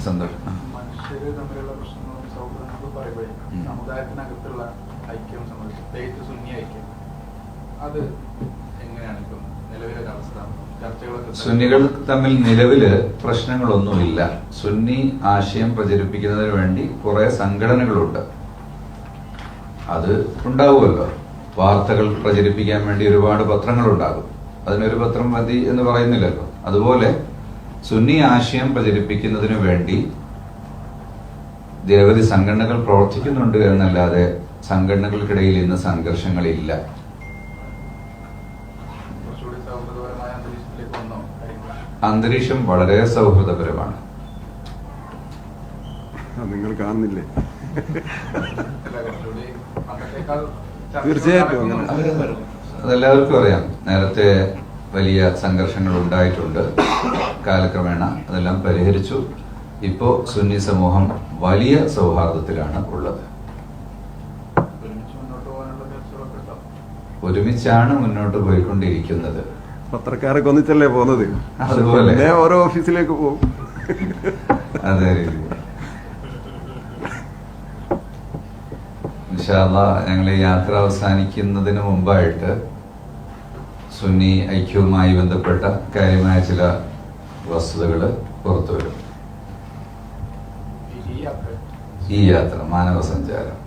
സന്തോഷം. മനുഷ്യര് തമ്മിലുള്ള പ്രശ്നങ്ങളും സൗഹൃദങ്ങളും പറയുമ്പോഴേ സമുദായത്തിനകത്തുള്ള ഐക്യം സംബന്ധിച്ച് പ്രത്യേകിച്ച് സുന്നി ഐക്യം അത് എങ്ങനെയാണ് ഇപ്പം നിലവിലൊരു അവസ്ഥ? സുന്നികൾ തമ്മിൽ നിലവില് പ്രശ്നങ്ങളൊന്നുമില്ല. സുന്നി ആശയം പ്രചരിപ്പിക്കുന്നതിന് വേണ്ടി കുറെ സംഘടനകളുണ്ട്. അത് ഉണ്ടാവുമല്ലോ. വാർത്തകൾ പ്രചരിപ്പിക്കാൻ വേണ്ടി ഒരുപാട് പത്രങ്ങളുണ്ടാകും. അതിനൊരു പത്രം മതി എന്ന് പറയുന്നില്ലല്ലോ. അതുപോലെ സുന്നി ആശയം പ്രചരിപ്പിക്കുന്നതിന് വേണ്ടി നിരവധി സംഘടനകൾ പ്രവർത്തിക്കുന്നുണ്ട് എന്നല്ലാതെ സംഘടനകൾക്കിടയിൽ ഇന്ന് സംഘർഷങ്ങളില്ല. അന്തരീക്ഷം വളരെ സൗഹൃദപരമാണ്. നിങ്ങൾ കാണുന്നില്ലേ? തീർച്ചയായിട്ടും അതെല്ലാവർക്കും അറിയാം. നേരത്തെ വലിയ സംഘർഷങ്ങൾ ഉണ്ടായിട്ടുണ്ട്. കാലക്രമേണ അതെല്ലാം പരിഹരിച്ചു. ഇപ്പോ സുന്നി സമൂഹം വലിയ സൗഹാർദ്ദത്തിലാണ് ഉള്ളത്. ഒരുമിച്ചാണ് മുന്നോട്ട് പോയിക്കൊണ്ടിരിക്കുന്നത്. പത്രക്കാരൊക്കെ ഒന്നിച്ചല്ലേ പോകുന്നത്, അതുപോലെ ഓരോ ഓഫീസിലേക്ക് പോകും. അതെ രീതി. ഇൻഷാ അല്ലാഹ് ഞങ്ങൾ ഈ യാത്ര അവസാനിക്കുന്നതിന് മുമ്പായിട്ട് സുന്നി ഐക്യവുമായി ബന്ധപ്പെട്ട കാര്യമായ ചില വസ്തുതകൾ പുറത്തുവരും. ഈ യാത്ര മാനവ സഞ്ചാരം